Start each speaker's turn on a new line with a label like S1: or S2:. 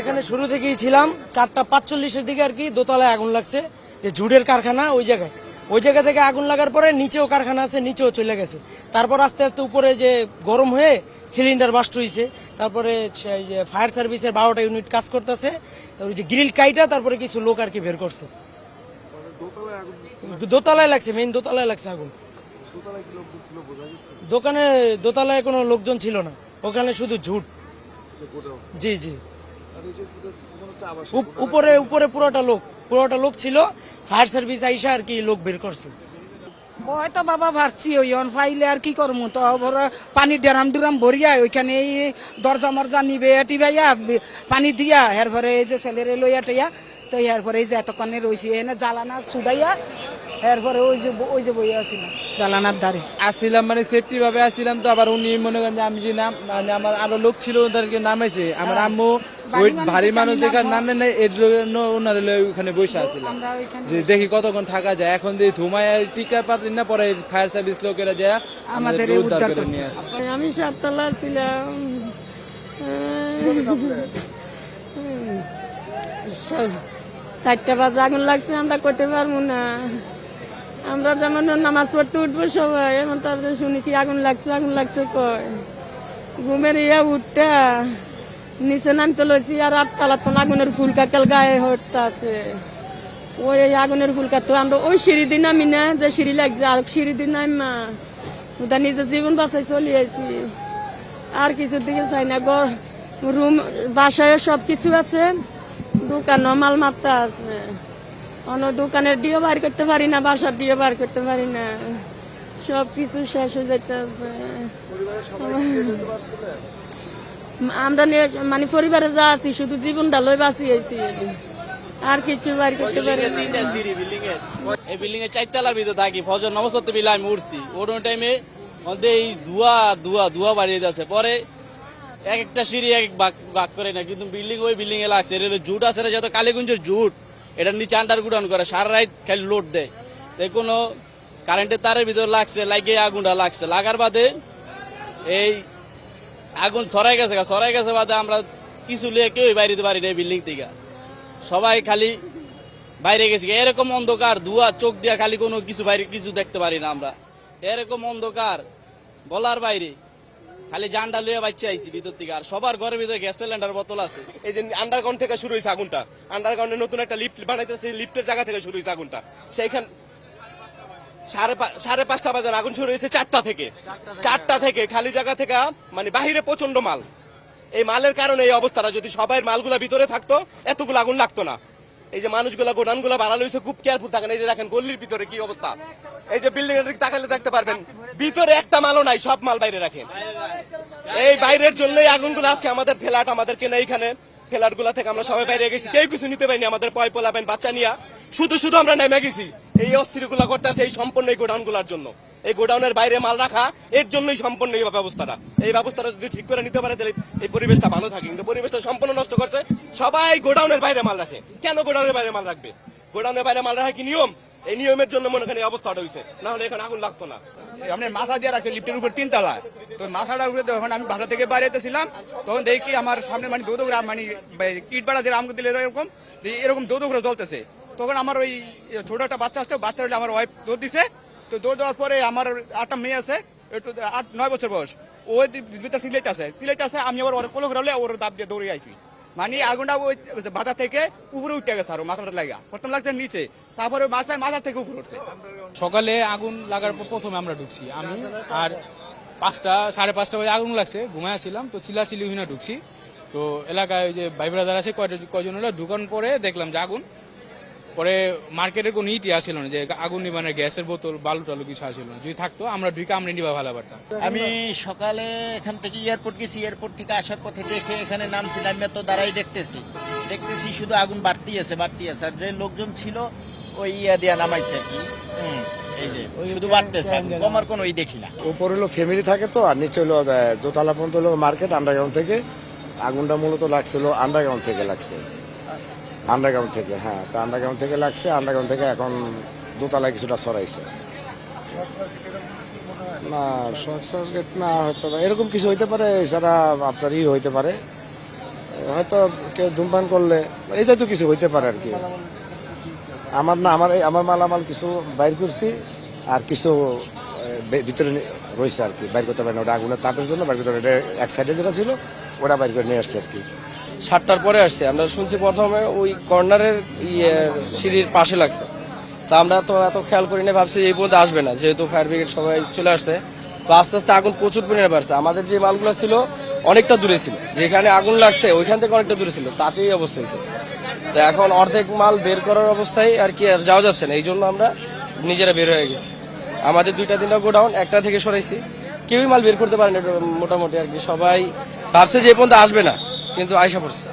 S1: এখানে শুরু থেকেই ছিলাম 4:45-এর দিকে আর কি দোতলায় আগুন লাগছে, যে ঝুড়ের কারখানা ওই জায়গা থেকে আগুন লাগার পরে নিচেও কারখানা আছে, নিচেও চলে গেছে। তারপর আস্তে আস্তে উপরে যে গরম হয়ে সিলিন্ডার বাস্ট হয়েছে, তারপরে সেই যে ফায়ার সার্ভিসের 12টা ইউনিট কাজ করতেছে, ওই যে গ্রিল কাইটা তারপরে কিছু লোক আর কি বের করছে। দোতলায় লাগছে, মেইন দোতলায় লাগছে আগুন। দোতলায় কোনো লোকজন ছিল না, ওখানে শুধু ঝুট। জি জি, উপরে উপরে পুরোটা লোক ছিল। ফায়ার সার্ভিস আইসা আর কি লোক বের করছে।
S2: ভয় তো বাবা ভাবছি ওই ফাইলে আর কি করবো, তো পানির ড্রাম ভরিয়া ওইখানে এই দরজা মরজা নিবে টিবাইয়া পানি দিয়া এরপরে এই যে ছেলেরে লইয়া টিয়া, তো এরপরে এই যে এতক্ষণে রয়েছি এনে জ্বালানা ছুটাইয়া এরপরে ওই যে বইয়া আসছিলাম জ্বালানার ধারে
S3: আসছিলাম, মানে সেফটি ভাবে আসছিলাম। তো আবার উনি মনে করেন যে আমি যে নাম, মানে আমার আরো লোক ছিল ওদেরকে নামাইছে। আমার আম্মু ওই ভারী মানুষ দেখার নামে নাই, এর জন্য ওনার ওখানে বসে আসছিলাম যে দেখি কতক্ষণ থাকা যায়। এখন দিয়ে ধুমায় টিকা পাতলি না, পরে ফায়ার সার্ভিস লোকেরা যায় আমাদের উদ্ধার করে নিয়ে আসে।
S4: আমি 7তলা ছিলাম, 4টা বাজে আগুন লাগছে, আমরা করতে পারবো না। আমরা যেমন নামাজ পড়তে উঠবো সবাই, এমন তারপরে শুনি কি আগুন লাগছে কয় ঘুমের উঠটা নিচে নামতে লইছি। আর 8তলা তো আগুনের ফুলকা গায়ে হটতে আছে, ওই আগুনের ফুলকা তো আমরা ওই সিঁড়ি দিন নামি না, যে সিঁড়ি লাগছে আর সিঁড়ি দিন নামা ওটা নিজের জীবন বাঁচাই চলে আইছি। আর কিছুর দিকে চাই না, রুম বাসায় সব কিছু আছে, দোকানও মালমাত্রা আছে, অন্য দোকানের ডিও বার করতে পারি না, বাসার ডিও বার করতে পারি না, সব কিছু শেষ হয়ে যাইতে আছে। আমরা মানে পরিবারে যা আছি শুধু জীবনটা লই বাঁচিয়েছি, আর কিছু বার করতে পারি না।
S5: এই বিল্ডিং এর 4তলার ভিতরে থাকি, ফজর নামাজ পড়তে বিলে আমি উঠছি, ওঠার টাইমে এই ধোয়া বাড়িয়ে যাচ্ছে। পরে এক একটা সিঁড়ি এক ভাগ করে না, কিন্তু বিল্ডিং ওই বিল্ডিং এ লাগছে। জুট আছে না, যত কালীগঞ্জের জুট, এটার নিচে আন্ডারগ্রাউন্ড করে, সারা রাত খালি লোড দেয়। কোনো কারেন্টের তারের ভিতরে লাগছে, লাগে আগুনটা লাগছে। লাগার বাদে এই আগুন ছড়াই গেছে বাদে আমরা কিছু লিয়ে কেউ বাইরে দিতে পারি না এই বিল্ডিং থেকে, সবাই খালি বাইরে গেছি। এরকম অন্ধকার, ধোয়া, চোখ দিয়া খালি কোনো কিছু বাইরে কিছু দেখতে পারি না আমরা, এরকম অন্ধকার বলার বাইরে। খালি জানটা লইয়া বাচ্চা আইছি ভিতর থেকে, আর সবার ঘরের ভিতরে গ্যাস সিলিন্ডার বোতল আছে।
S6: এই যে আন্ডারগ্রাউন্ড থেকে শুরু হয়েছে আগুনটা, আন্ডারগ্রাউন্ডে নতুন একটা লিফট বানাইতেছে, লিফটের জায়গা থেকে শুরু হয়েছে আগুনটা। সেইখান 5:30 বাজার আগুন শুরু হয়েছে 4টা থেকে খালি জায়গা থেকে, মানে বাহিরে প্রচন্ড মাল। এই মালের কারণে এই অবস্থাটা, যদি সবাই মালগুলা ভিতরে থাকতো এতগুলো আগুন লাগতো না। এই যে মানুষগুলা গোডাউনগুলা বাড়ানো হয়েছে, খুব কেয়ারফুল থাকেন। এই যে দেখেন গল্লির ভিতরে কি অবস্থা, এই যে বিল্ডিং এর দিকে তাকালে দেখতে পারবেন ভিতরে একটা মালও নাই, সব মাল বাইরে রাখেন। এই বাইরের জন্যই আগুনগুলো আজকে আমাদের ফ্ল্যাট, আমাদের কেনা এইখানে ফ্ল্যাট গুলা থেকে আমরা সবাই বাইরে গেছি, কেউ কিছু নিতে পারিনি। আমাদের পোলাবেন বাচ্চা নিয়ে শুধু আমরা নেমে গেছি। এই অস্থির গুলা করতেছে এই সম্পূর্ণ এই গোডাউন গুলার জন্য, এই গোডাউনের বাইরে মাল রাখা এর জন্যই সম্পূর্ণ এই ব্যবস্থাটা। এই ব্যবস্থাটা যদি ঠিক করে নিতে পারে তাহলে এই পরিবেশটা ভালো থাকে, কিন্তু পরিবেশটা সম্পূর্ণ নষ্ট করছে। সবাই গোডাউনের বাইরে মাল রাখে, কেন গোডাউনের বাইরে মাল রাখবে? গোডাউনের বাইরে মাল রাখা কি নিয়ম? এই নিয়মের জন্য মনে করেন এই অবস্থাটা হয়েছে, না হলে এখন আগুন লাগতো না।
S7: আমরা মাথা দিয়ে রাখছি লিফটের উপর 3তলা, তো মাথাটা উপরে যখন আমি বাসা থেকে বাইরেতেছিলাম তখন দেখি আমার সামনে মানে দৌড়া, মানে ইট বাড়া যে আমাকে দিলে এরকম দৌড় জ্বলতেছে। তখন আমার ওই ছোট একটা বাচ্চা আসছে, বাচ্চা হলে আমার ওয়াইফ দৌড় দিছে। তো দৌড় দেওয়ার পরে আমার 8টা মেয়ে আছে, একটু 8-9 বছর বয়স, ওই ভিতরে সিলাইতে আছে। আমি আবার ওর কোলো ঘুরালে ওর দাব দিয়ে দৌড়ে আইছি, মানে আগুনটা ওই বাজার থেকে উপরে উঠে গেছে, আর মাথাটা লাগা প্রথম লাগছে নিচে, তারপরে মাথার থেকে উপরে উঠছে।
S8: সকালে আগুন লাগার পর প্রথমে আমরা ঢুকছি, আমি আর 5:30 বাজে আগুন লাগছে, ঘুমাইছিলাম। তো চিল্লাচিল্লি হইনা ঢুকছি, তো এলাকায় ওই যে ভাই ব্রাদার আছে কয়জন হলো, ঢুকান পরে দেখলাম যে আগুন। পরে মার্কেটের কোনো ইটি আসছিল না যে আগুন নিবানের গ্যাসের বোতল বালু টালু কিছু আসছিল না, যদি থাকতো আমরা ঢুকে আমরা নিবা ভালো পারতাম।
S9: আমি সকালে এখান থেকে এয়ারপোর্ট গেছি, এয়ারপোর্ট থেকে আসার পথে দেখে এখানে নামছিলাম, আমি তো দাঁড়াই দেখতেছি শুধু আগুন বাড়তি আছে। আর যে লোকজন ছিল ওই দিয়া নামাইছে আর কি, এই যে শুধু বাড়তেছে, কমার কোনো দেখি না।
S10: উপর হলো ফ্যামিলি থাকে, তো আর নিচে হলো দোতলা পর্যন্ত হলো মার্কেট। আন্ডারগ্রাউন্ড থেকে আগুনটা মূলত লাগছিল, আন্ডারগ্রাউন্ড থেকে লাগছে, আন্ডারগ্রাউন্ড থেকে। হ্যাঁ, তা আন্ডারগ্রাউন্ড থেকে লাগছে, আন্ডারগ্রাউন্ড থেকে এখন দোতলায় কিছুটা সরাইছে। না শর্ট সার্কিট না হতে পারে, এরকম কিছু হইতে পারে, এছাড়া আপনার হইতে পারে হয়তো কেউ ধূমপান করলে এই জাতীয় কিছু হইতে পারে আর কি। আমার মালামাল কিছু বাইর করছি, আর কিছু ভিতরে রয়েছে আর কি, বাইর করতে পারি না, ওটা আগুনের তাপের জন্য বাইর করতে পারি। এক সাইডে যেটা ছিল ওটা বাইর করে নিয়ে আসছে আর কি।
S11: 7টার পরে আসছে, আমরা শুনছি প্রথমে ওই কর্নারের সিঁড়ির পাশে লাগছে, তা আমরা তো এত খেয়াল করি না, ভাবছি এই পর্যন্ত আসবে না, যেহেতু ফায়ার ব্রিগেড সবাই চলে আসছে। তো আস্তে আস্তে আগুন প্রচুর পরিমাণে বাড়ছে। আমাদের যে মালগুলো ছিল অনেকটা দূরে ছিল, যেখানে আগুন লাগছে ওইখান থেকে অনেকটা দূরে ছিল, তাতেই অবস্থা হয়েছে। তো এখন অর্ধেক মাল বের করার অবস্থায় আর কি আর যাওয়া যাচ্ছে না, এই জন্য আমরা নিজেরা বের হয়ে গেছি। আমাদের 2-3টা গোডাউন, একটা থেকে সরাইছি, কেউই মাল বের করতে পারে না মোটামুটি আর কি। সবাই ভাবছে যে এই পর্যন্ত আসবে না, কিন্তু আয়সা পড়ছে।